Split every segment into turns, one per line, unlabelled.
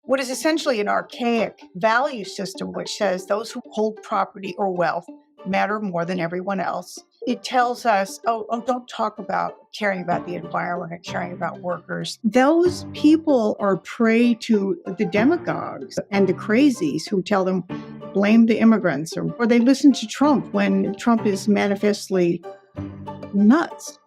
what is essentially an archaic value system, which says those who hold property or wealth matter more than everyone else. It tells us, don't talk about caring about the environment or caring about workers. Those people are prey to the demagogues and the crazies who tell them, blame the immigrants, or they listen to Trump when Trump is manifestly nuts.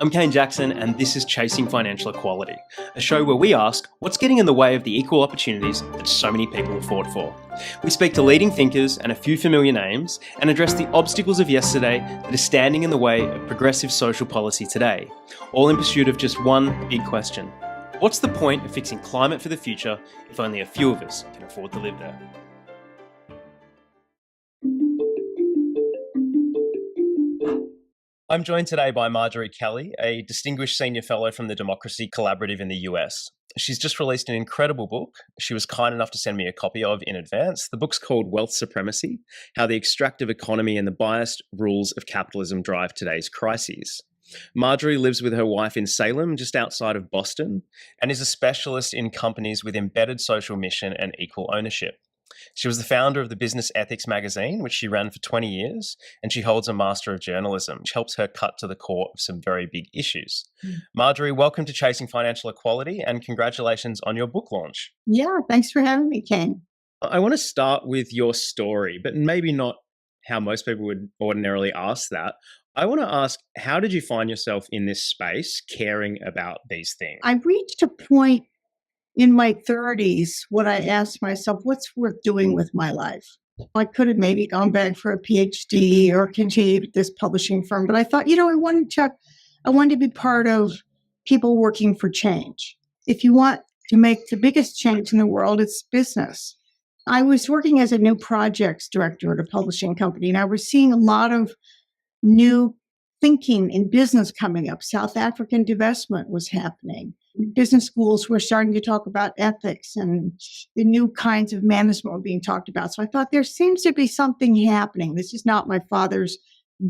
I'm Kane Jackson, and this is Chasing Financial Equality, a show where we ask what's getting in the way of the equal opportunities that so many people have fought for. We speak to leading thinkers and a few familiar names and address the obstacles of yesterday that are standing in the way of progressive social policy today, all in pursuit of just one big question. What's the point of fixing climate for the future if only a few of us can afford to live there? I'm joined today by Marjorie Kelly, a distinguished senior fellow from the Democracy Collaborative in the US. She's just released an incredible book she was kind enough to send me a copy of in advance. The book's called Wealth Supremacy: How the Extractive Economy and the Biased Rules of Capitalism Drive Today's Crises. Marjorie lives with her wife in Salem, just outside of Boston, and is a specialist in companies with embedded social mission and equal ownership. She was the founder of the Business Ethics magazine, which she ran for 20 years, and she holds a Master of Journalism, which helps her cut to the core of some very big issues. Marjorie, welcome to Chasing Financial Equality, and congratulations on your book launch.
Yeah, thanks for having me, Kane.
I want to start with your story, but maybe not how most people would ordinarily ask that. I want to ask, how did you find yourself in this space caring about these things?
I reached a point in my 30s when I asked myself, what's worth doing with my life? I could have maybe gone back for a PhD or continued this publishing firm, but I thought, I wanted to be part of people working for change. If you want to make the biggest change in the world, it's business. I was working as a new projects director at a publishing company, and I was seeing a lot of new thinking in business coming up. South African divestment was happening. Business schools were starting to talk about ethics, and the new kinds of management were being talked about. So I thought there seems to be something happening. This is not my father's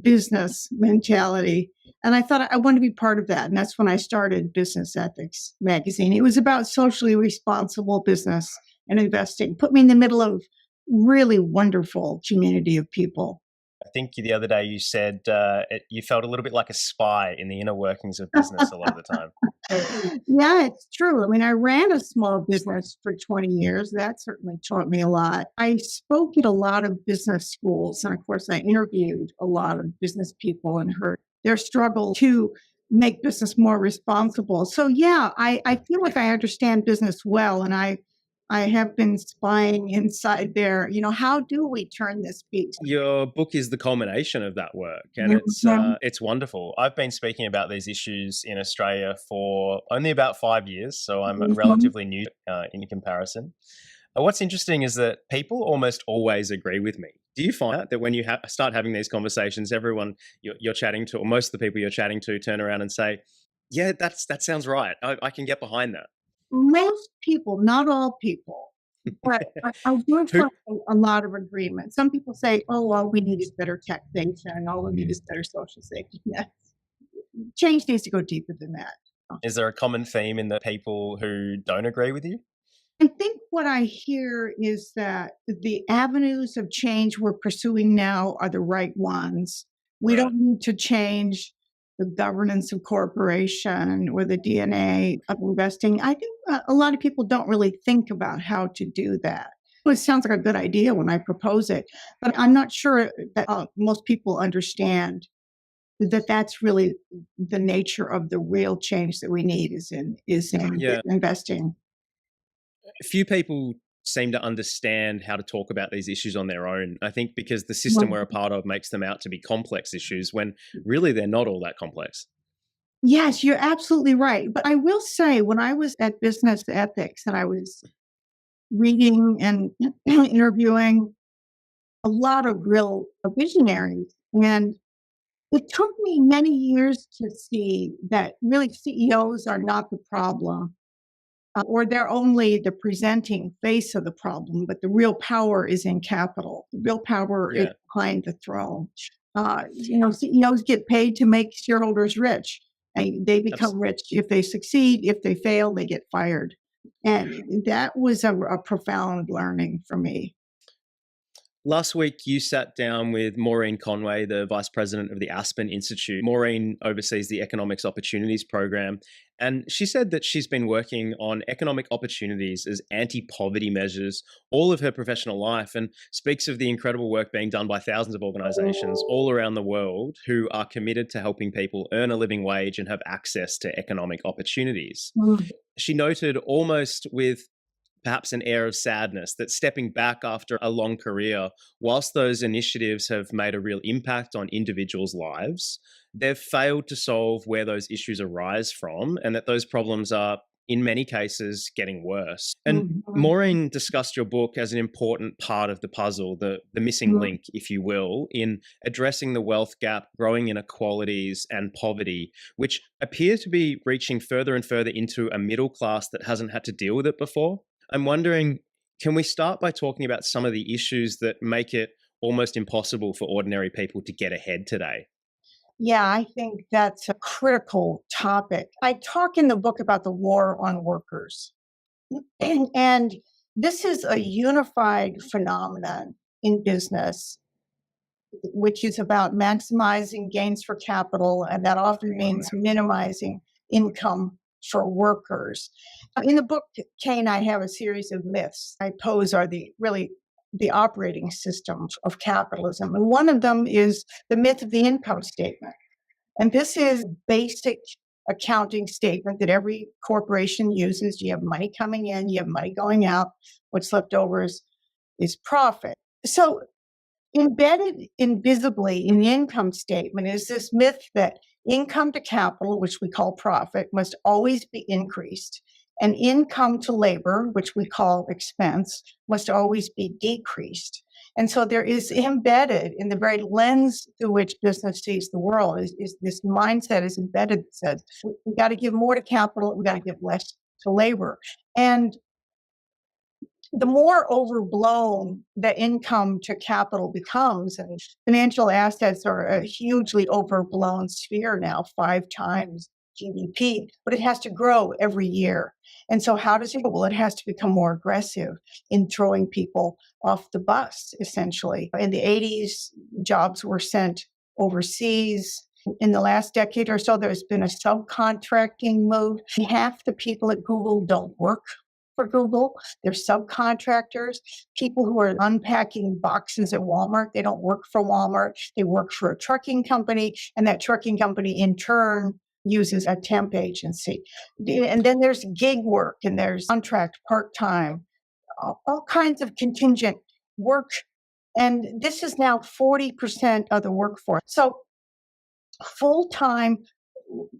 business mentality. And I thought I want to be part of that. And that's when I started Business Ethics magazine. It was about socially responsible business and investing. Put me in the middle of really wonderful community of people.
I think the other day you said you felt a little bit like a spy in the inner workings of business a lot of the time.
Yeah, it's true. I mean, I ran a small business for 20 years. That certainly taught me a lot. I spoke at a lot of business schools. And of course, I interviewed a lot of business people and heard their struggle to make business more responsible. So yeah, I feel like I understand business well. And I have been spying inside there. How do we turn this beat?
Your book is the culmination of that work, and it's wonderful. I've been speaking about these issues in Australia for only about 5 years, so I'm relatively new in comparison. What's interesting is that people almost always agree with me. Do you find that when you start having these conversations, everyone you're chatting to, or most of the people you're chatting to, turn around and say, yeah, that sounds right. I can get behind that.
Most people, not all people, but I do find a lot of agreement. Some people say, all we need is better taxation, all we need is better social safety nets. Change needs to go deeper than that.
Is there a common theme in the people who don't agree with you?
I think what I hear is that the avenues of change we're pursuing now are the right ones. We don't need to change the governance of corporation or the DNA of investing. I think a lot of people don't really think about how to do that. It sounds like a good idea when I propose it, but I'm not sure that most people understand that that's really the nature of the real change that we need is in investing.
Few people seem to understand how to talk about these issues on their own. I think because the system we're a part of makes them out to be complex issues when really they're not all that complex.
Yes, you're absolutely right. But I will say, when I was at Business Ethics and I was reading and interviewing a lot of real visionaries, and it took me many years to see that really CEOs are not the problem. Or they're only the presenting face of the problem, but the real power is in capital. The real power is behind the throne. CEOs get paid to make shareholders rich. And they become rich if they succeed. If they fail, they get fired. And that was a profound learning for me.
Last week, you sat down with Maureen Conway, the Vice President of the Aspen Institute. Maureen oversees the Economics Opportunities Program, and she said that she's been working on economic opportunities as anti-poverty measures all of her professional life, and speaks of the incredible work being done by thousands of organizations all around the world who are committed to helping people earn a living wage and have access to economic opportunities. She noted, almost with perhaps an air of sadness, that stepping back after a long career, whilst those initiatives have made a real impact on individuals' lives, they've failed to solve where those issues arise from, and that those problems are, in many cases, getting worse. And Maureen discussed your book as an important part of the puzzle, the missing link, if you will, in addressing the wealth gap, growing inequalities, and poverty, which appear to be reaching further and further into a middle class that hasn't had to deal with it before. I'm wondering, can we start by talking about some of the issues that make it almost impossible for ordinary people to get ahead today?
Yeah, I think that's a critical topic. I talk in the book about the war on workers. And this is a unified phenomenon in business, which is about maximizing gains for capital, and that often means minimizing income for workers. In the book, Kane, I have a series of myths I pose are the operating system of capitalism. And one of them is the myth of the income statement. And this is basic accounting statement that every corporation uses. You have money coming in, you have money going out. What's left over is profit. So embedded invisibly in the income statement is this myth that income to capital, which we call profit, must always be increased, and income to labor, which we call expense, must always be decreased. And so there is embedded in the very lens through which business sees the world is this mindset is embedded that says we got to give more to capital, we got to give less to labor. And the more overblown the income to capital becomes, and financial assets are a hugely overblown sphere now, 5 times GDP, but it has to grow every year. And so how does it go? Well, it has to become more aggressive in throwing people off the bus, essentially. In the 80s, jobs were sent overseas. In the last decade or so, there's been a subcontracting move. Half the people at Google don't work for Google. They're subcontractors, people who are unpacking boxes at Walmart. They don't work for Walmart. They work for a trucking company, and that trucking company in turn uses a temp agency. And then there's gig work, and there's contract, part-time, all kinds of contingent work. And this is now 40% of the workforce. So full-time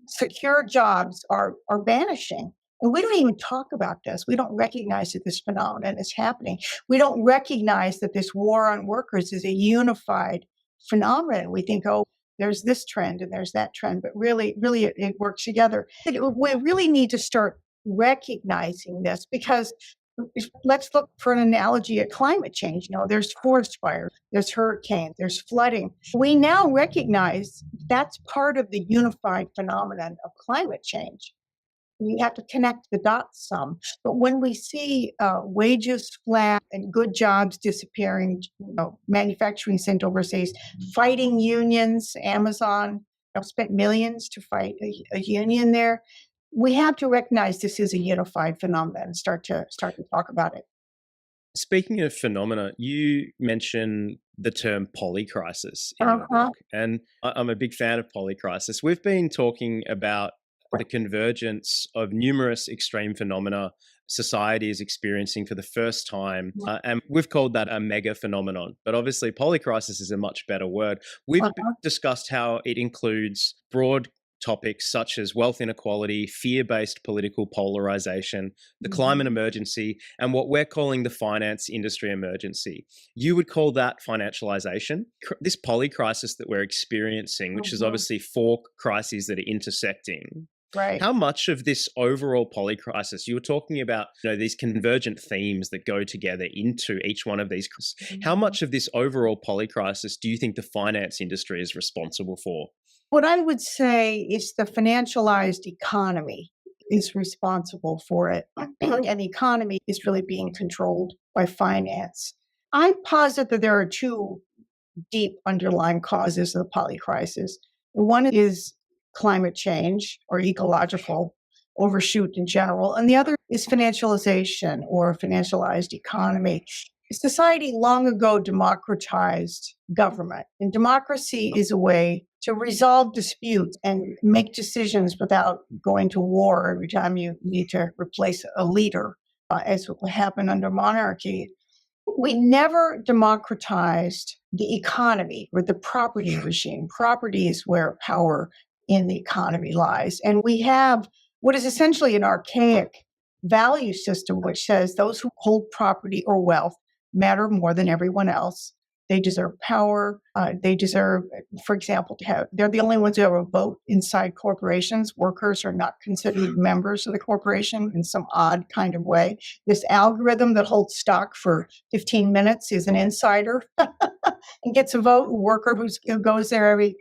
secure jobs are vanishing. And we don't even talk about this. We don't recognize that this phenomenon is happening. We don't recognize that this war on workers is a unified phenomenon. We think, oh, there's this trend and there's that trend, but really it works together. We really need to start recognizing this, because let's look for an analogy at climate change. There's forest fires, there's hurricanes, there's flooding. We now recognize that's part of the unified phenomenon of climate change. You have to connect the dots some. But when we see wages flat and good jobs disappearing, manufacturing sent overseas, fighting unions, Amazon spent millions to fight a union there. We have to recognize this is a unified phenomenon and start to talk about it.
Speaking of phenomena, you mentioned the term polycrisis in your book, and I'm a big fan of polycrisis. We've been talking about the convergence of numerous extreme phenomena society is experiencing for the first time. And we've called that a mega phenomenon. But obviously, polycrisis is a much better word. We've discussed how it includes broad topics such as wealth inequality, fear-based political polarization, the climate emergency, and what we're calling the finance industry emergency. You would call that financialization. This polycrisis that we're experiencing, which is obviously 4 crises that are intersecting.
Right.
How much of this overall polycrisis, you were talking about, these convergent themes that go together into each one of these. How much of this overall polycrisis do you think the finance industry is responsible for?
What I would say is the financialized economy is responsible for it. And the economy is really being controlled by finance. I posit that there are two deep underlying causes of the polycrisis. One is climate change or ecological overshoot in general, and the other is financialization or financialized economy. Society long ago democratized government, and democracy is a way to resolve disputes and make decisions without going to war every time you need to replace a leader, as what happened under monarchy. We never democratized the economy or the property regime. Property is where power in the economy lies. And we have what is essentially an archaic value system, which says those who hold property or wealth matter more than everyone else. They deserve power. They deserve, for example, they're the only ones who have a vote inside corporations. Workers are not considered members of the corporation in some odd kind of way. This algorithm that holds stock for 15 minutes is an insider and gets a vote. A worker who goes there every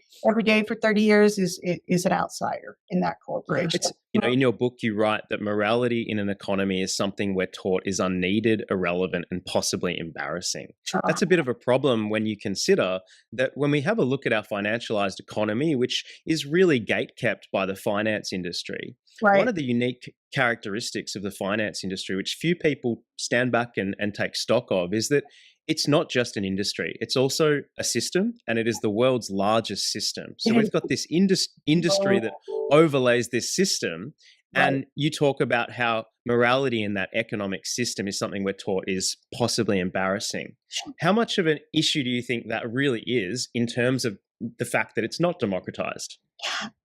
day for 30 years is an outsider in that corporation.
In your book, you write that morality in an economy is something we're taught is unneeded, irrelevant, and possibly embarrassing. That's a bit of a problem when you consider that when we have a look at our financialized economy, which is really gatekept by the finance industry, one of the unique characteristics of the finance industry, which few people stand back and take stock of, is that it's not just an industry. It's also a system, and it is the world's largest system. So we've got this industry that overlays this system, and you talk about how morality in that economic system is something we're taught is possibly embarrassing. How much of an issue do you think that really is in terms of the fact that it's not democratized?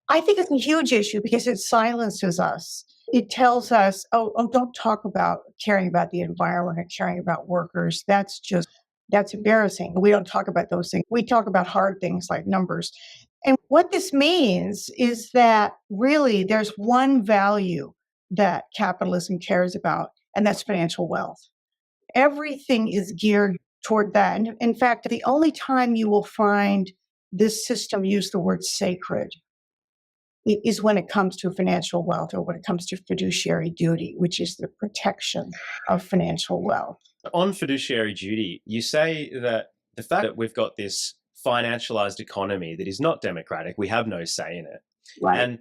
I think it's a huge issue because it silences us. It tells us, don't talk about caring about the environment or caring about workers. That's embarrassing. We don't talk about those things. We talk about hard things like numbers. And what this means is that really there's one value that capitalism cares about, and that's financial wealth. Everything is geared toward that. And in fact, the only time you will find this system use the word sacred is when it comes to financial wealth or when it comes to fiduciary duty, which is the protection of financial wealth.
On fiduciary duty, you say that the fact that we've got this financialized economy that is not democratic, we have no say in it.
Right.
And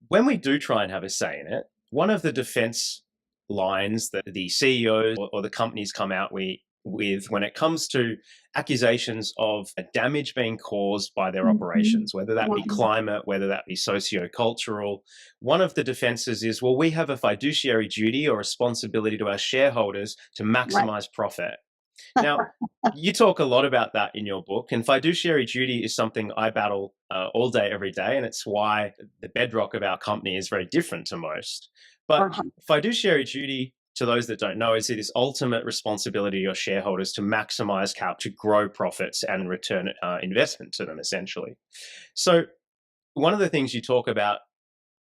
when we do try and have a say in it, one of the defense lines that the CEOs or the companies come out with when it comes to accusations of damage being caused by their operations, whether that be climate, whether that be socio-cultural, one of the defenses is, well, we have a fiduciary duty or responsibility to our shareholders to maximize profit. Now, you talk a lot about that in your book, and fiduciary duty is something I battle all day, every day, and it's why the bedrock of our company is very different to most. But fiduciary duty, to those that don't know, is it is ultimate responsibility of your shareholders to maximize to grow profits and return investment to them, essentially. So one of the things you talk about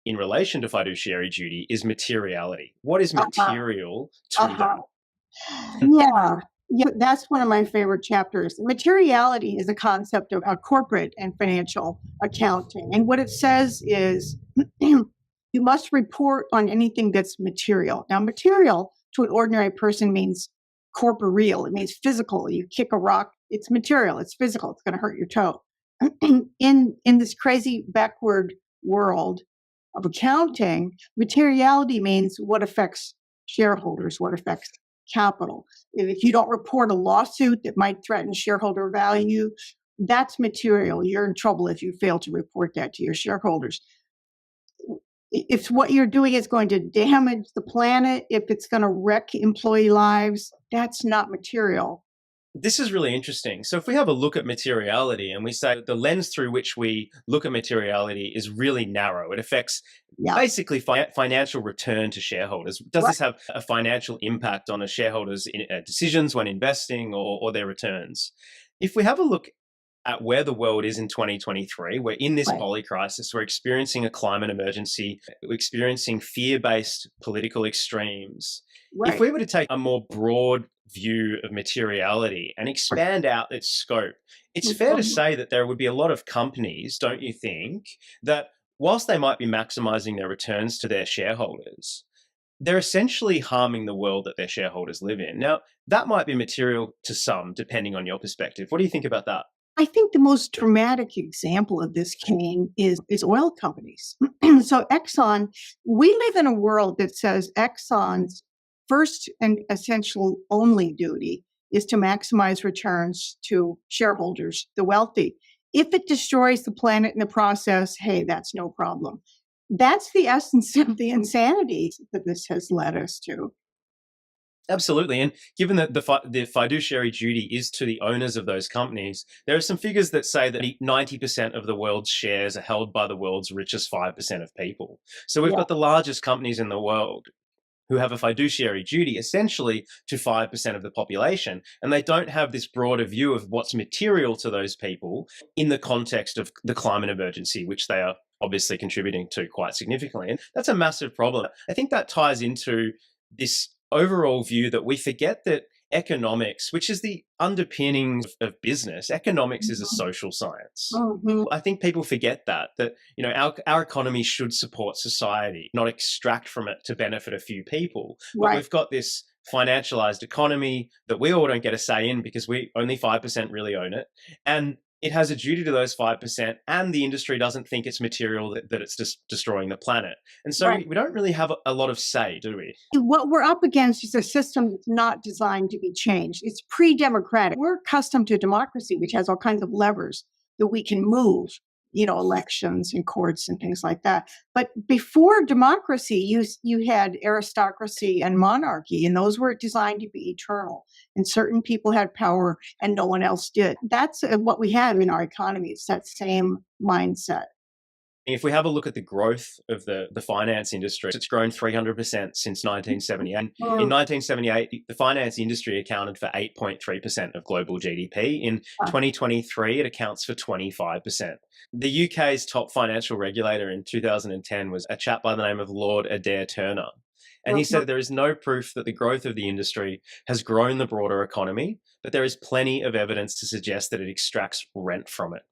in relation to fiduciary duty is materiality. What is material to them?
Yeah, that's one of my favorite chapters. Materiality is a concept of corporate and financial accounting. And what it says is you must report on anything that's material. Now, material to an ordinary person means corporeal. It means physical. You kick a rock, it's material, it's physical, it's going to hurt your toe. In this crazy backward world of accounting, materiality means what affects shareholders, what affects capital. If you don't report a lawsuit that might threaten shareholder value, that's material. You're in trouble if you fail to report that to your shareholders. If what you're doing is going to damage the planet, if it's going to wreck employee lives, that's not material.
This is really interesting. So if we have a look at materiality and we say the lens through which we look at materiality is really narrow, it affects basically financial return to shareholders. Does this have a financial impact on a shareholder's decisions when investing or their returns? If we have a look at where the world is in 2023, we're in this polycrisis, we're experiencing a climate emergency, we're experiencing fear-based political extremes. If we were to take a more broad view of materiality and expand out its scope, it's fair to say that there would be a lot of companies, don't you think, that whilst they might be maximizing their returns to their shareholders, they're essentially harming the world that their shareholders live in. Now, that might be material to some, depending on your perspective. What do you think about that?
I think the most dramatic example of this, Kane, is oil companies. So Exxon, we live in a world that says Exxon's first and essential only duty is to maximize returns to shareholders, the wealthy. If it destroys the planet in the process, hey, that's no problem. That's the essence of the insanity that this has led us to.
Absolutely. And given that the fiduciary duty is to the owners of those companies, there are some figures that say that 90% of the world's shares are held by the world's richest 5% of people. So we've got the largest companies in the world who have a fiduciary duty essentially to 5% of the population. And they don't have this broader view of what's material to those people in the context of the climate emergency, which they are obviously contributing to quite significantly. And that's a massive problem. I think that ties into this overall view that we forget that economics, which is the underpinnings of business, economics is a social science. I think people forget that our economy should support society, not extract from it to benefit a few people. But we've got this financialized economy that we all don't get a say in because we only 5% really own it. And it has a duty to those 5%, and the industry doesn't think it's material that it's just destroying the planet. And so we don't really have a lot of say, do we?
What we're up against is a system that's not designed to be changed. It's pre-democratic. We're accustomed to democracy, which has all kinds of levers that we can move, elections and courts and things like that. But before democracy, you had aristocracy and monarchy, and those were designed to be eternal. And certain people had power and no one else did. That's what we have in our economy. It's that same mindset.
If we have a look at the growth of the finance industry, it's grown 300% since 1978. And in 1978, the finance industry accounted for 8.3% of global GDP. In 2023, it accounts for 25%. The UK's top financial regulator in 2010 was a chap by the name of Lord Adair Turner. And he said there is no proof that the growth of the industry has grown the broader economy, but there is plenty of evidence to suggest that it extracts rent from it.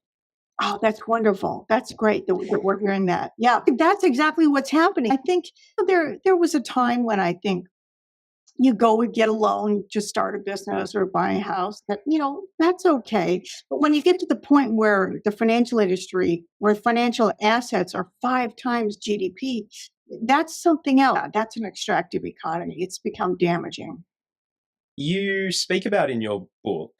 Oh, that's wonderful. That's great that we're hearing that. Yeah, that's exactly what's happening. I think there was a time when I think you would get a loan to start a business or buy a house, that, that's okay. But when you get to the point where the financial industry, where financial assets are 5 times GDP, that's something else. That's an extractive economy. It's become damaging.
You speak about in your book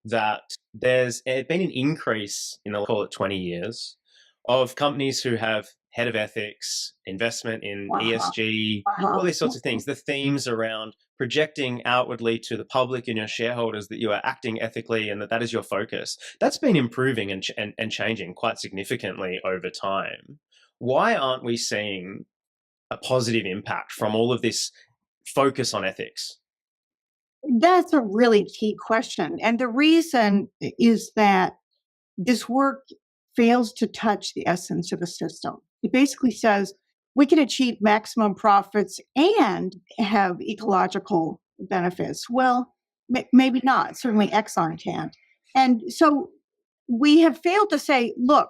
that there's been an increase in, I'll call it 20 years, of companies who have head of ethics, investment in ESG, all these sorts of things. The themes around projecting outwardly to the public and your shareholders that you are acting ethically and that is your focus. That's been improving and changing quite significantly over time. Why aren't we seeing a positive impact from all of this focus on ethics?
That's a really key question. And the reason is that this work fails to touch the essence of the system. It basically says we can achieve maximum profits and have ecological benefits. Well, maybe not. Certainly Exxon can't. And so we have failed to say, look,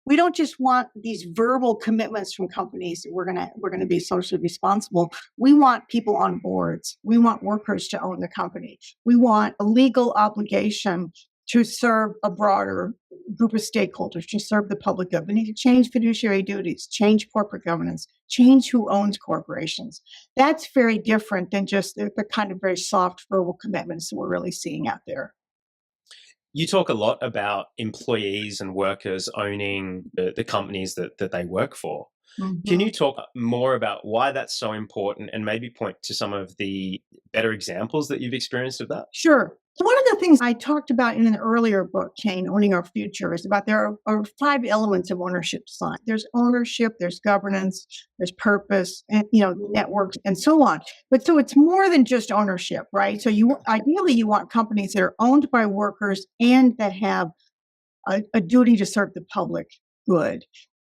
we don't just want these verbal commitments from companies that we're gonna be socially responsible. We want people on boards. We want workers to own the company. We want a legal obligation to serve a broader group of stakeholders, to serve the public good. We need to change fiduciary duties, change corporate governance, change who owns corporations. That's very different than just the kind of very soft verbal commitments that we're really seeing out there.
You talk a lot about employees and workers owning the companies that they work for. Can you talk more about why that's so important and maybe point to some of the better examples that you've experienced of that?
Sure. One of the things I talked about in an earlier book, Kane, Owning Our Future, is about there are 5 elements of ownership design. There's ownership, there's governance, there's purpose, and networks, and so on. But so it's more than just ownership, right? So ideally you want companies that are owned by workers and that have a duty to serve the public good.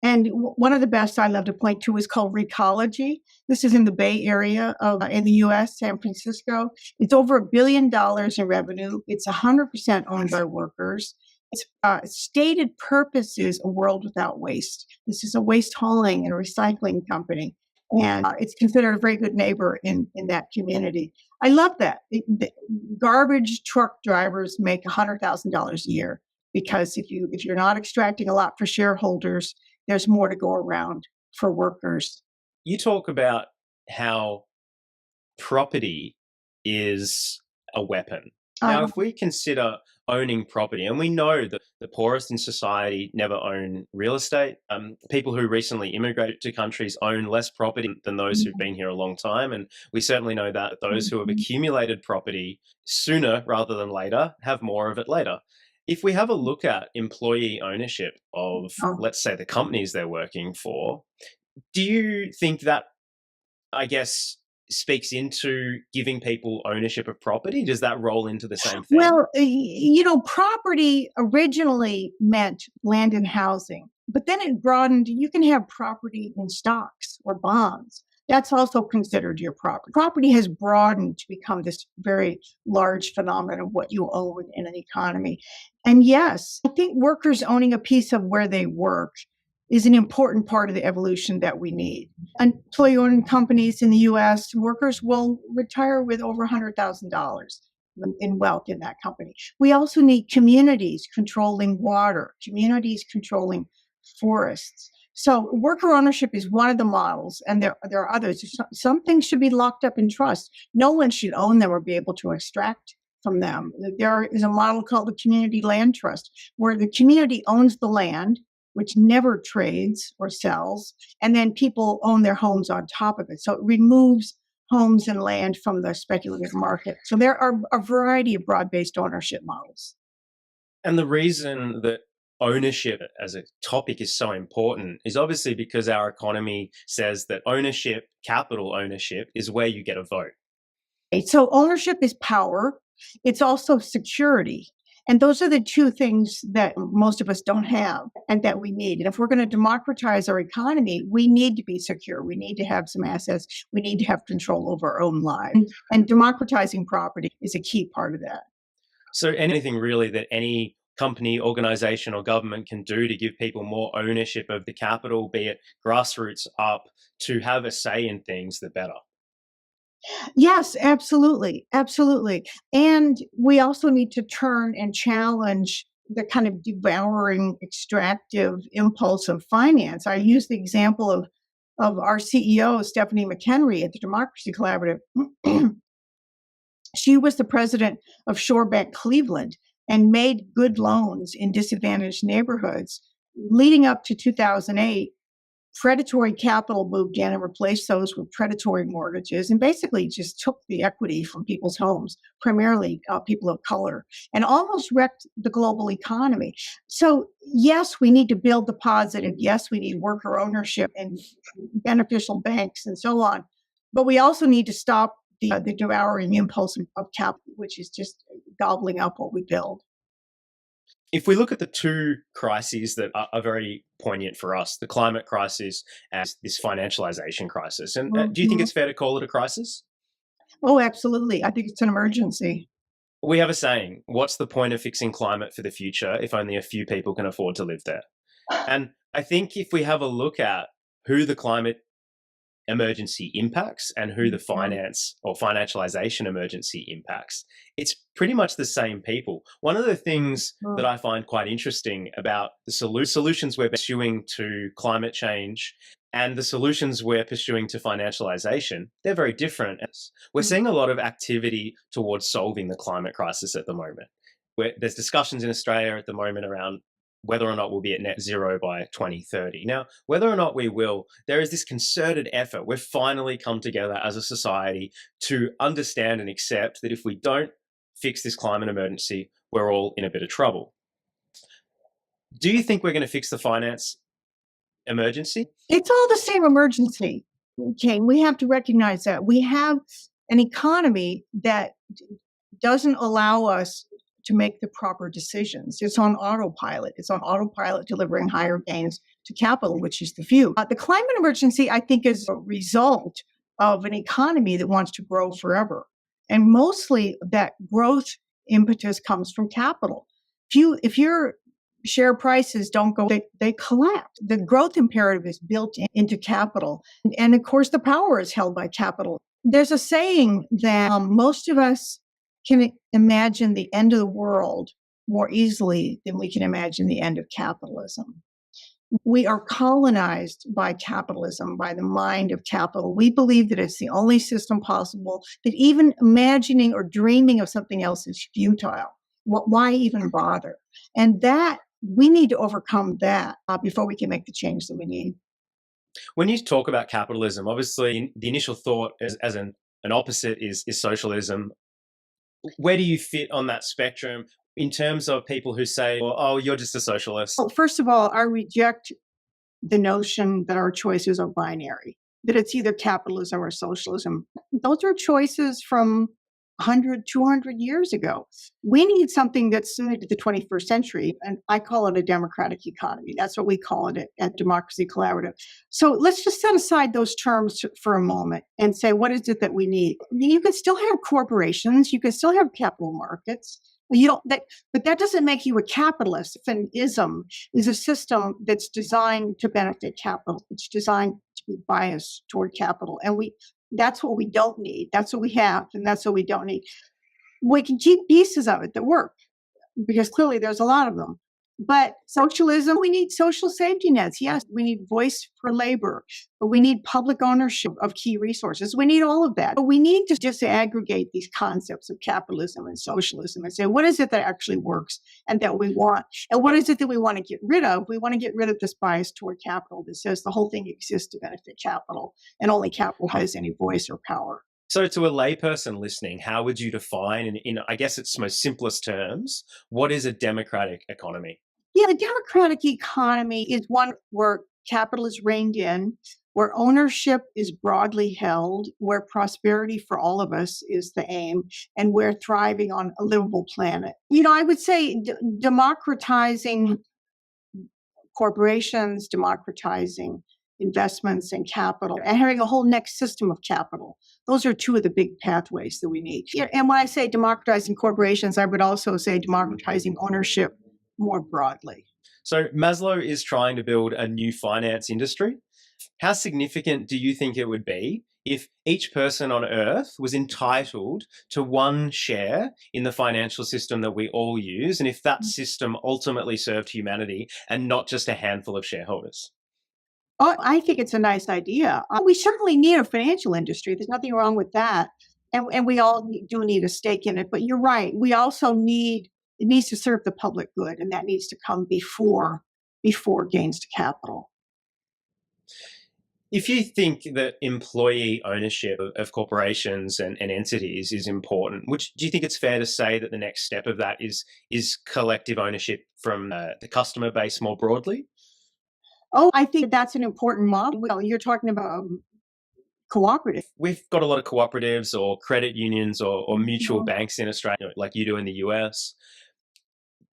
And one of the best I love to point to is called Recology. This is in the Bay Area in the U.S., San Francisco. It's over $1 billion in revenue. It's 100% owned by workers. Its stated purpose is a world without waste. This is a waste hauling and recycling company, and it's considered a very good neighbor in that community. I love that. The garbage truck drivers make $100,000 a year because if you're not extracting a lot for shareholders, there's more to go around for workers.
You talk about how property is a weapon. Now, if we consider owning property, and we know that the poorest in society never own real estate, people who recently immigrated to countries own less property than those who've been here a long time. And we certainly know that those who have accumulated property sooner rather than later have more of it later. If we have a look at employee ownership of, let's say, the companies they're working for, do you think that, I guess, speaks into giving people ownership of property? Does that roll into the same thing?
Well, property originally meant land and housing, but then it broadened. You can have property in stocks or bonds. That's also considered your property. Property has broadened to become this very large phenomenon of what you own in an economy. And yes, I think workers owning a piece of where they work is an important part of the evolution that we need. Employee-owned companies in the U.S., workers will retire with over $100,000 in wealth in that company. We also need communities controlling water, communities controlling forests. So worker ownership is one of the models, and there are others. Some things should be locked up in trust. No one should own them or be able to extract from them. There is a model called the community land trust, where the community owns the land, which never trades or sells, and then people own their homes on top of it. So it removes homes and land from the speculative market. So there are a variety of broad-based ownership models.
And the reason that ownership as a topic is so important is obviously because our economy says that ownership, capital ownership, is where you get a vote.
So ownership is power. It's also security. And those are the two things that most of us don't have and that we need. And if we're going to democratize our economy, we need to be secure. We need to have some assets. We need to have control over our own lives. And democratizing property is a key part of that.
So anything really that any company, organization, or government can do to give people more ownership of the capital, be it grassroots up, to have a say in things, the better.
Yes, absolutely. Absolutely. And we also need to turn and challenge the kind of devouring, extractive impulse of finance. I use the example of our CEO, Stephanie McHenry at the Democracy Collaborative. She was the president of Shore Bank Cleveland and made good loans in disadvantaged neighborhoods. Leading up to 2008, predatory capital moved in and replaced those with predatory mortgages and basically just took the equity from people's homes, primarily people of color, and almost wrecked the global economy. So yes, we need to build the positive. Yes, we need worker ownership and beneficial banks and so on. But we also need to stop the devouring impulse of capital, which is just gobbling up what we build.
If we look at the two crises that are very poignant for us, the climate crisis and this financialization crisis, and do you think it's fair to call it a crisis?
Oh, absolutely. I think it's an emergency.
We have a saying, what's the point of fixing climate for the future if only a few people can afford to live there? And I think if we have a look at who the climate emergency impacts and who the finance or financialization emergency impacts, it's pretty much the same people. One of the things that I find quite interesting about the solutions we're pursuing to climate change and the solutions we're pursuing to financialization, they're very different. We're seeing a lot of activity towards solving the climate crisis at the moment. There's discussions in Australia at the moment around whether or not we'll be at net zero by 2030. Now, whether or not we will, there is this concerted effort. We've finally come together as a society to understand and accept that if we don't fix this climate emergency, we're all in a bit of trouble. Do you think we're going to fix the finance emergency?
It's all the same emergency, Kane. We have to recognize that. We have an economy that doesn't allow us to make the proper decisions. It's on autopilot. It's on autopilot delivering higher gains to capital, which is the few. The climate emergency, I think, is a result of an economy that wants to grow forever. And mostly that growth impetus comes from capital. If you're share prices don't go, they collapse. The growth imperative is built into capital. And of course, the power is held by capital. There's a saying that most of us can imagine the end of the world more easily than we can imagine the end of capitalism. We are colonized by capitalism, by the mind of capital. We believe that it's the only system possible, that even imagining or dreaming of something else is futile. Why even bother? And that we need to overcome that before we can make the change that we need.
When you talk about capitalism, obviously the initial thought as an opposite is socialism. Where do you fit on that spectrum in terms of people who say, well, oh, you're just a socialist?
Well, first of all, I reject the notion that our choices are binary, that it's either capitalism or socialism. Those are choices from 100, 200 years ago. We need something that's suited to the 21st century, and I call it a democratic economy. That's what we call it at Democracy Collaborative. So let's just set aside those terms for a moment and say, what is it that we need? You can still have corporations, you can still have capital markets. But that doesn't make you a capitalist. An ism is a system that's designed to benefit capital. It's designed to be biased toward capital. And that's what we don't need. That's what we have, and that's what we don't need. We can keep pieces of it that work, because clearly there's a lot of them. But socialism, we need social safety nets. Yes, we need voice for labor, but we need public ownership of key resources. We need all of that. But we need to just aggregate these concepts of capitalism and socialism and say, what is it that actually works and that we want? And what is it that we want to get rid of? We want to get rid of this bias toward capital that says the whole thing exists to benefit capital, and only capital has any voice or power.
So to a layperson listening, how would you define, in I guess its most simplest terms, what is a democratic economy?
Yeah, the democratic economy is one where capital is reined in, where ownership is broadly held, where prosperity for all of us is the aim, and we're thriving on a livable planet. I would say democratizing corporations, democratizing investments and capital, and having a whole next system of capital. Those are two of the big pathways that we need. And when I say democratizing corporations, I would also say democratizing ownership more broadly.
So Maslow is trying to build a new finance industry. How significant do you think it would be if each person on Earth was entitled to one share in the financial system that we all use, and if that system ultimately served humanity and not just a handful of shareholders?
Oh, I think it's a nice idea. We certainly need a financial industry. There's nothing wrong with that. And we all do need a stake in it. But you're right. We also it needs to serve the public good, and that needs to come before gains to capital.
If you think that employee ownership of corporations and entities is important, do you think it's fair to say that the next step of that is collective ownership from the customer base more broadly?
Oh, I think that's an important model. Well, you're talking about cooperative.
We've got a lot of cooperatives or credit unions or mutual banks in Australia, like you do in the US.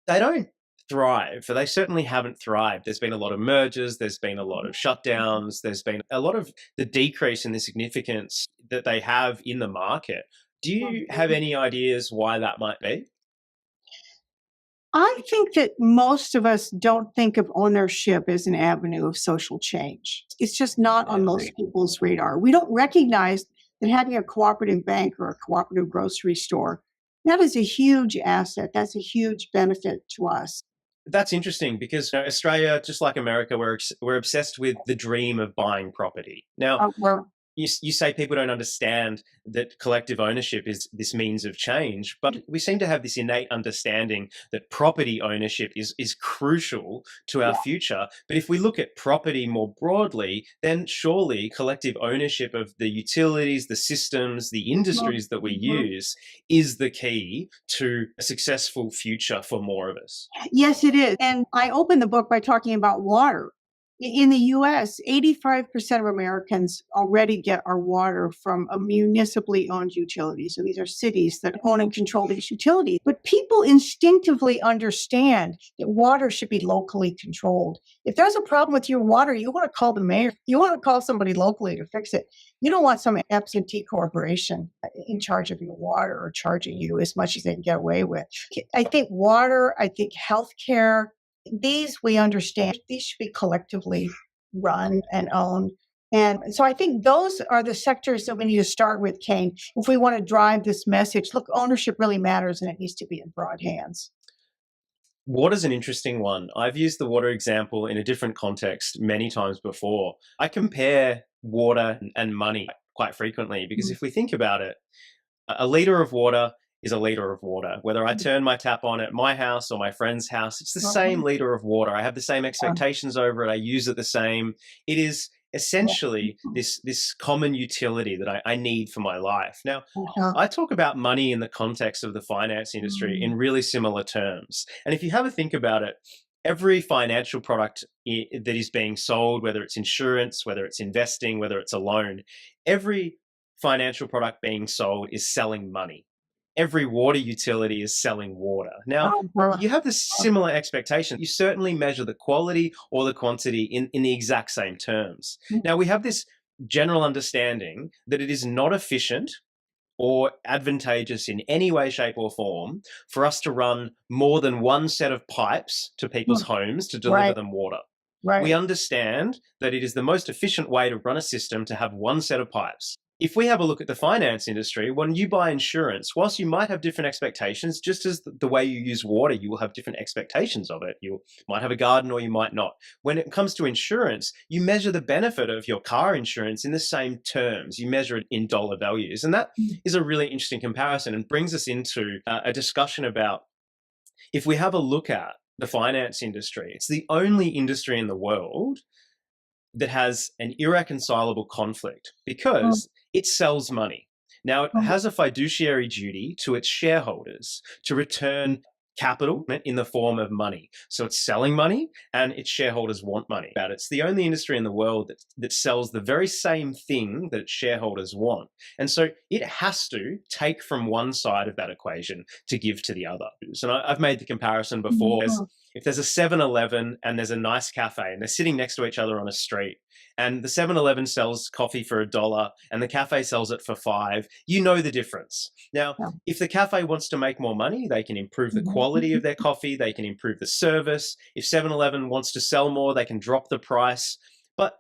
They don't thrive. They certainly haven't thrived. There's been a lot of mergers. There's been a lot of shutdowns. There's been a lot of the decrease in the significance that they have in the market. Do you have any ideas why that might be?
I think that most of us don't think of ownership as an avenue of social change. It's just not on most people's radar. We don't recognize that having a cooperative bank or a cooperative grocery store, that is a huge asset. That's a huge benefit to us.
That's interesting because Australia, just like America, we're obsessed with the dream of buying property. Now, you say people don't understand that collective ownership is this means of change, but we seem to have this innate understanding that property ownership is crucial to our future. But if we look at property more broadly, then surely collective ownership of the utilities, the systems, the industries that we use is the key to a successful future for more of us.
Yes, it is. And I open the book by talking about water. In the US, 85% of Americans already get our water from a municipally owned utility. So these are cities that own and control these utilities. But people instinctively understand that water should be locally controlled. If there's a problem with your water, you want to call the mayor. You want to call somebody locally to fix it. You don't want some absentee corporation in charge of your water or charging you as much as they can get away with. I think water, I think healthcare, These we understand, these should be collectively run and owned. And so I think those are the sectors that we need to start with, Kane, if we want to drive this message. Look, ownership really matters and it needs to be in broad hands.
Water's an interesting one. I've used the water example in a different context many times before. I compare water and money quite frequently because if we think about it, a liter of water is a liter of water. Whether I turn my tap on at my house or my friend's house, it's the same liter of water. I have the same expectations over it. I use it the same. It is essentially this common utility that I need for my life. Now, I talk about money in the context of the finance industry in really similar terms. And if you have a think about it, every financial product that is being sold, whether it's insurance, whether it's investing, whether it's a loan, every financial product being sold is selling money. Every water utility is selling water. Now, you have this similar expectation. You certainly measure the quality or the quantity in the exact same terms. Now, we have this general understanding that it is not efficient or advantageous in any way, shape, or form for us to run more than one set of pipes to people's homes to deliver them water. We understand that it is the most efficient way to run a system to have one set of pipes. If we have a look at the finance industry, when you buy insurance, whilst you might have different expectations, just as the way you use water, you will have different expectations of it. You might have a garden or you might not. When it comes to insurance, you measure the benefit of your car insurance in the same terms. You measure it in dollar values. And that is a really interesting comparison and brings us into a discussion about, if we have a look at the finance industry, it's the only industry in the world that has an irreconcilable conflict because it sells money. Now, it has a fiduciary duty to its shareholders to return capital in the form of money. So it's selling money and its shareholders want money. It's the only industry in the world that sells the very same thing that its shareholders want. And so it has to take from one side of that equation to give to the other. And I've made the comparison before. If there's a 7-Eleven and there's a nice cafe and they're sitting next to each other on a street, and the 7-Eleven sells coffee for $1 and the cafe sells it for $5, you know the difference. Now, if the cafe wants to make more money, they can improve the quality of their coffee, they can improve the service. If 7-Eleven wants to sell more, they can drop the price. But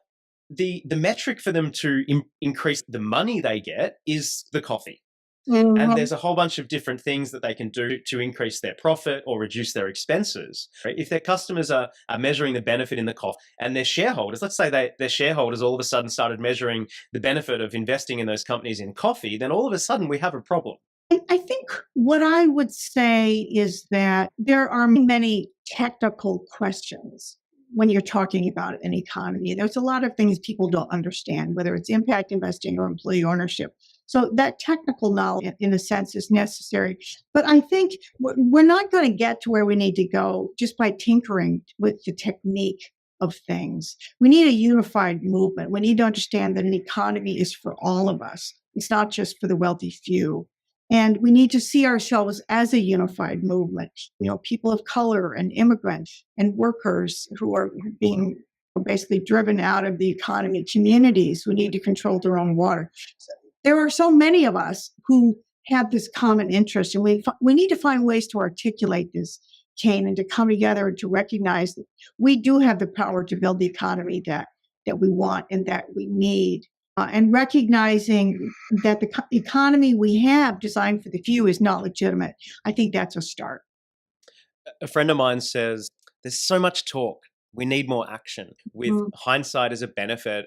the metric for them to increase the money they get is the coffee. And there's a whole bunch of different things that they can do to increase their profit or reduce their expenses. Right? If their customers are measuring the benefit in the coffee and their shareholders, let's say their shareholders all of a sudden started measuring the benefit of investing in those companies in coffee, then all of a sudden we have a problem.
I think what I would say is that there are many technical questions when you're talking about an economy. There's a lot of things people don't understand, whether it's impact investing or employee ownership. So that technical knowledge, in a sense, is necessary. But I think we're not going to get to where we need to go just by tinkering with the technique of things. We need a unified movement. We need to understand that an economy is for all of us. It's not just for the wealthy few. And we need to see ourselves as a unified movement. You know, people of color and immigrants and workers who are being basically driven out of the economy, communities who need to control their own water. There are so many of us who have this common interest, and we need to find ways to articulate this, Kane, and to come together and to recognize that we do have the power to build the economy that we want and that we need. And recognizing that the economy we have designed for the few is not legitimate. I think that's a start.
A friend of mine says, there's so much talk. We need more action. With hindsight as a benefit,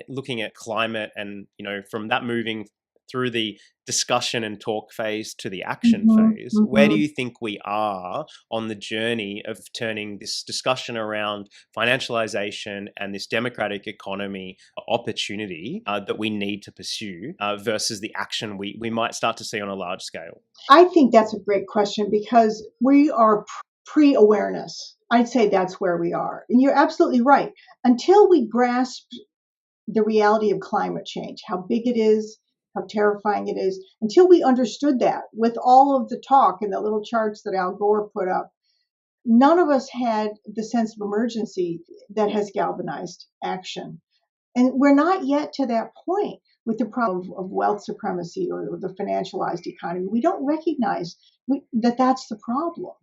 looking at climate and, from that moving through the discussion and talk phase to the action phase, where do you think we are on the journey of turning this discussion around financialization and this democratic economy opportunity that we need to pursue versus the action we might start to see on a large scale?
I think that's a great question because we are pre-awareness. I'd say that's where we are. And you're absolutely right. Until we grasp the reality of climate change, how big it is, how terrifying it is, until we understood that with all of the talk and the little charts that Al Gore put up, none of us had the sense of emergency that has galvanized action. And we're not yet to that point with the problem of wealth supremacy or the financialized economy. We don't recognize that that's the problem.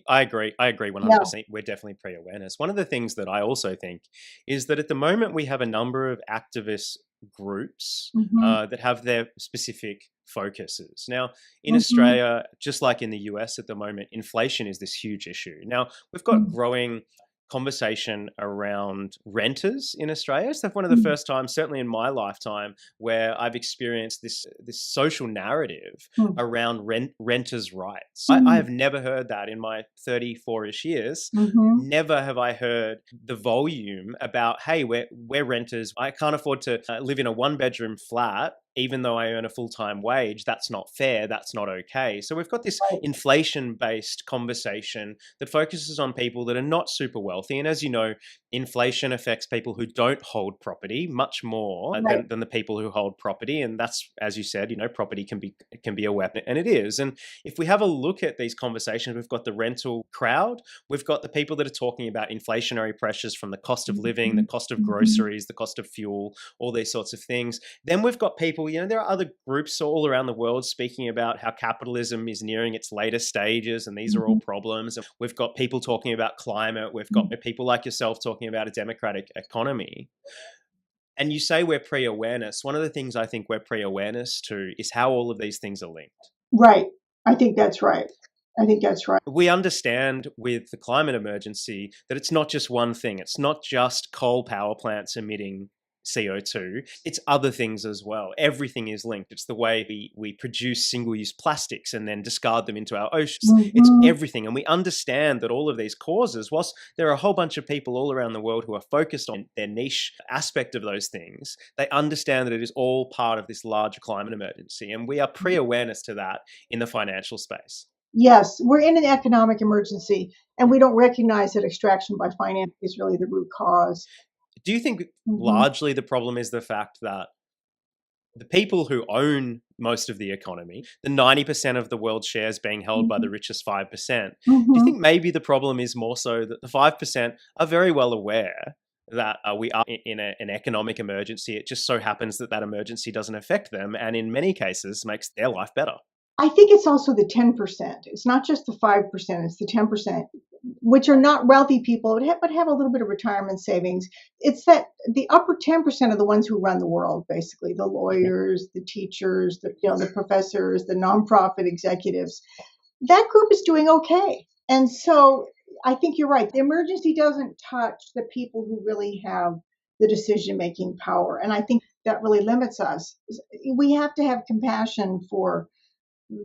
I agree. I agree
Yeah.
100%. We're definitely pre-awareness. One of the things that I also think is that at the moment we have a number of activist groups
Mhm.
that have their specific focuses. Now, in
Mhm.
Australia, just like in the US at the moment, inflation is this huge issue. Now, we've got
Mhm.
growing conversation around renters in Australia. It's one of the
Mhm.
first times, certainly in my lifetime, where I've experienced this social narrative
Mhm.
around renters' rights. I
Mhm.
have never heard that in my 34-ish years.
Mhm.
Never have I heard the volume about, hey, we're renters. I can't afford to live in a one-bedroom flat, even though I earn a full-time wage. That's not fair. That's not okay. So we've got this
Right.
inflation-based conversation that focuses on people that are not super wealthy. And as you know, inflation affects people who don't hold property much more
Right.
than the people who hold property. And that's, as you said, property can be a weapon, and it is. And if we have a look at these conversations, we've got the rental crowd, we've got the people that are talking about inflationary pressures from the cost of living, the
Mhm.
cost of
Mhm.
groceries, the cost of fuel, all these sorts of things. Then we've got people, there are other groups all around the world speaking about how capitalism is nearing its later stages and these are all
Mhm.
problems. And we've got people talking about climate. We've got
Mhm.
people like yourself talking about a democratic economy. And you say we're pre awareness. One of the things I think we're pre awareness to is how all of these things are linked.
Right. I think that's right. I think that's right.
We understand with the climate emergency that it's not just one thing. It's not just coal power plants emitting CO2. It's other things as well. Everything is linked. It's the way we produce single-use plastics and then discard them into our oceans. It's
Mhm.
everything. And we understand that all of these causes, whilst there are a whole bunch of people all around the world who are focused on their niche aspect of those things, they understand that it is all part of this larger climate emergency. And we are pre-awareness to that in the financial space.
Yes, we're in an economic emergency, and we don't recognize that extraction by finance is really the root cause.
Do you think
Mhm.
largely the problem is the fact that the people who own most of the economy, the 90% of the world's shares being held by the
Mhm.
richest 5%, do you
Mhm.
think maybe the problem is more so that the 5% are very well aware that we are in an economic emergency? It just so happens that that emergency doesn't affect them and in many cases makes their life better.
I think it's also the 10%. It's not just the 5%, it's the 10%, which are not wealthy people, but have a little bit of retirement savings. It's that the upper 10% are the ones who run the world, basically the
Mhm.
lawyers, the teachers, the professors, the nonprofit executives. That group is doing okay. And so I think you're right. The emergency doesn't touch the people who really have the decision making power. And I think that really limits us. We have to have compassion for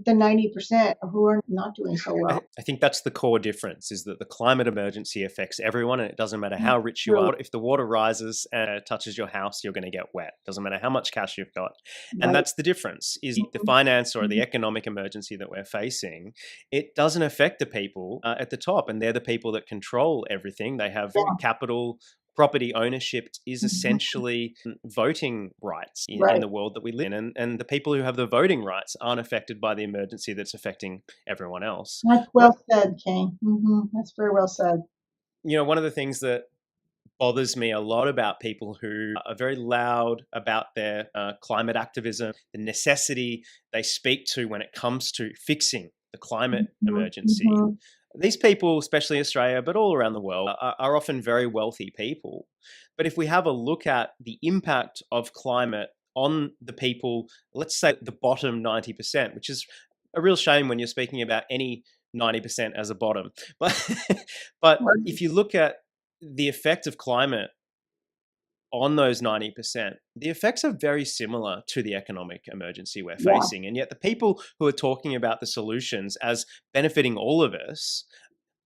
the 90% who are not doing so well.
I think that's the core difference is that the climate emergency affects everyone and it doesn't matter how rich you
True.
are. If the water rises and it touches your house, you're going to get wet. Doesn't matter how much cash you've got. And
Right.
that's the difference is the
Mhm.
finance or the
Mhm.
economic emergency that we're facing. It doesn't affect the people at the top and they're the people that control everything. They have
Yeah.
capital. Property ownership is
Mhm.
essentially voting rights in
Right.
the world that we live in. And the people who have the voting rights aren't affected by the emergency that's affecting everyone else.
That's
What
well said, Kane. That's very well said.
one of the things that bothers me a lot about people who are very loud about their climate activism, the necessity they speak to when it comes to fixing the climate
Mhm.
emergency.
Mhm.
These people, especially Australia, but all around the world, are often very wealthy people. But if we have a look at the impact of climate on the people, let's say the bottom 90%, which is a real shame when you're speaking about any 90% as a bottom. But, but
Right.
if you look at the effect of climate on those 90%, the effects are very similar to the economic emergency we're
Yeah.
facing. And yet, the people who are talking about the solutions as benefiting all of us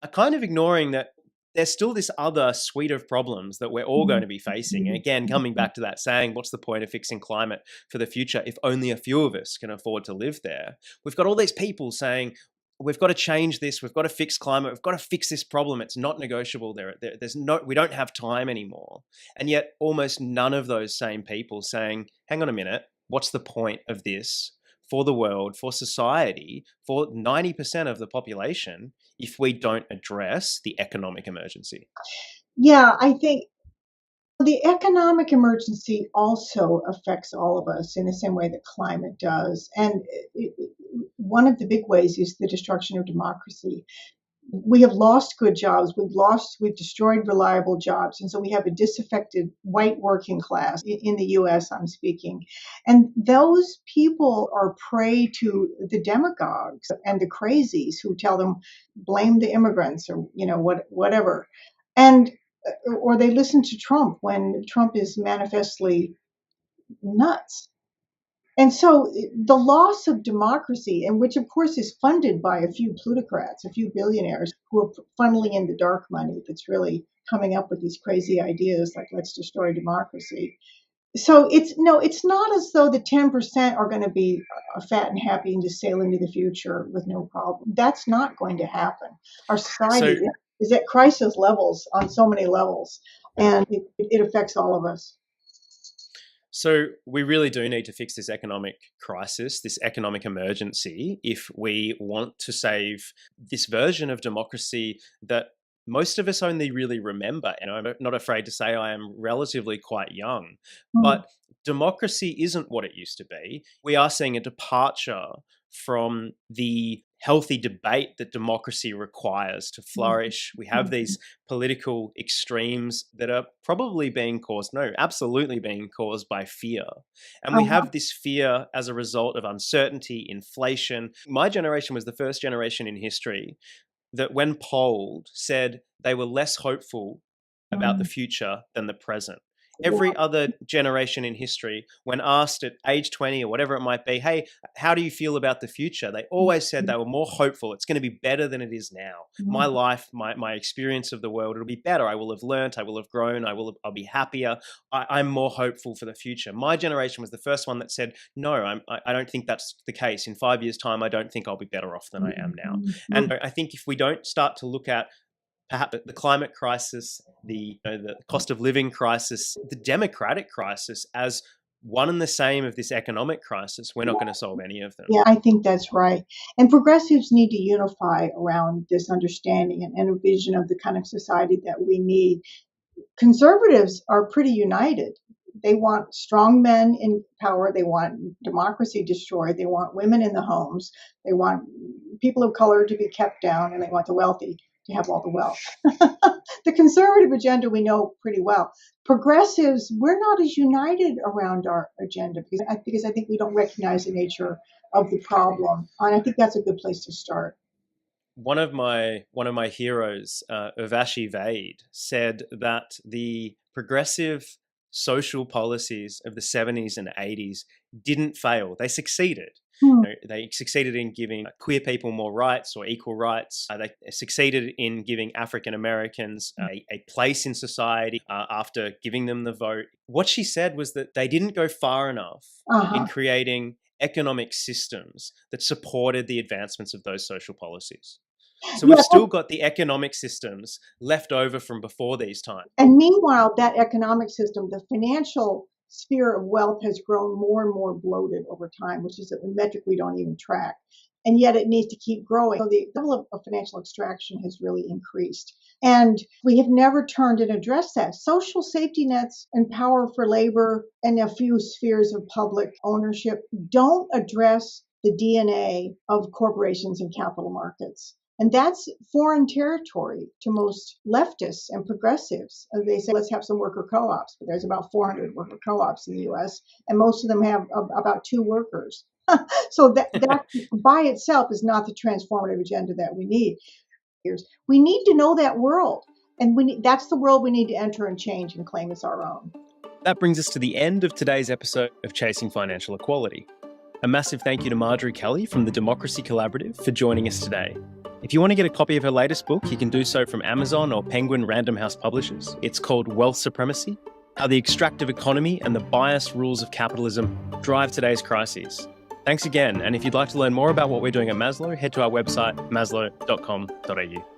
are kind of ignoring that there's still this other suite of problems that we're all going
Mhm.
to be facing. And
Mhm.
again, coming
Mhm.
back to that saying, what's the point of fixing climate for the future if only a few of us can afford to live there? We've got all these people saying, we've got to change this, we've got to fix climate, we've got to fix this problem. It's not negotiable. We don't have time anymore. And yet, almost none of those same people saying, hang on a minute, what's the point of this for the world, for society, for 90% of the population if we don't address the economic emergency?
Yeah, I think the economic emergency also affects all of us in the same way that climate does. And one of the big ways is the destruction of democracy. we have lost good jobs. We've destroyed reliable jobs. And so we have a disaffected white working class in the US, I'm speaking. And those people are prey to the demagogues and the crazies who tell them, blame the immigrants or, whatever. And, or they listen to Trump when Trump is manifestly nuts. And so the loss of democracy, and which of course is funded by a few plutocrats, a few billionaires who are funneling in the dark money that's really coming up with these crazy ideas like let's destroy democracy. So it's not as though the 10% are going to be fat and happy and just sail into the future with no problem. That's not going to happen. Our society is at crisis levels on so many levels, and it affects all of us.
So we really do need to fix this economic crisis, this economic emergency, if we want to save this version of democracy that most of us only really remember. And I'm not afraid to say I am relatively quite young, but democracy isn't what it used to be. We are seeing a departure from the healthy debate that democracy requires to flourish. We have these political extremes that are probably absolutely being caused by fear. And we have this fear as a result of uncertainty, inflation. My generation was the first generation in history that when polled said they were less hopeful about the future than the present. Every other generation in history, when asked at age 20 or whatever it might be, hey, how do you feel about the future? They always said they were more hopeful. It's going to be better than it is now. My life, my experience of the world, it'll be better. I will have learnt, I will have grown, I'll be happier. I'm more hopeful for the future. My generation was the first one that said, no, I don't think that's the case. In 5 years' time, I don't think I'll be better off than I am now. And I think if we don't start to look at perhaps the climate crisis, the cost of living crisis, the democratic crisis as one and the same of this economic crisis, we're not going to solve any of them.
Yeah, I think that's right. And progressives need to unify around this understanding and a vision of the kind of society that we need. Conservatives are pretty united. They want strong men in power. They want democracy destroyed. They want women in the homes. They want people of color to be kept down, and they want the wealthy to have all the wealth. The conservative agenda we know pretty well. Progressives, we're not as united around our agenda because I think we don't recognize the nature of the problem. And I think that's a good place to start.
One of my heroes, Urvashi Vaid, said that the progressive social policies of the 70s and 80s didn't fail. They succeeded. They succeeded in giving queer people more rights or equal rights. They succeeded in giving African Americans a place in society after giving them the vote. What she said was that they didn't go far enough in creating economic systems that supported the advancements of those social policies. So we've still got the economic systems left over from before these times.
And meanwhile, that economic system, the financial sphere of wealth has grown more and more bloated over time, which is a metric we don't even track. And yet it needs to keep growing. So the level of financial extraction has really increased. And we have never turned and addressed that. Social safety nets and power for labor and a few spheres of public ownership don't address the DNA of corporations and capital markets. And that's foreign territory to most leftists and progressives. They say, let's have some worker co-ops, but there's about 400 worker co-ops in the US, and most of them have about 2 workers. So that by itself is not the transformative agenda that we need. We need to know that world, and that's the world we need to enter and change and claim as our own.
That brings us to the end of today's episode of Chasing Financial Equality. A massive thank you to Marjorie Kelly from the Democracy Collaborative for joining us today. If you want to get a copy of her latest book, you can do so from Amazon or Penguin Random House Publishers. It's called Wealth Supremacy: How the Extractive Economy and the Biased Rules of Capitalism Drive Today's Crises. Thanks again, and if you'd like to learn more about what we're doing at Maslow, head to our website, maslow.com.au.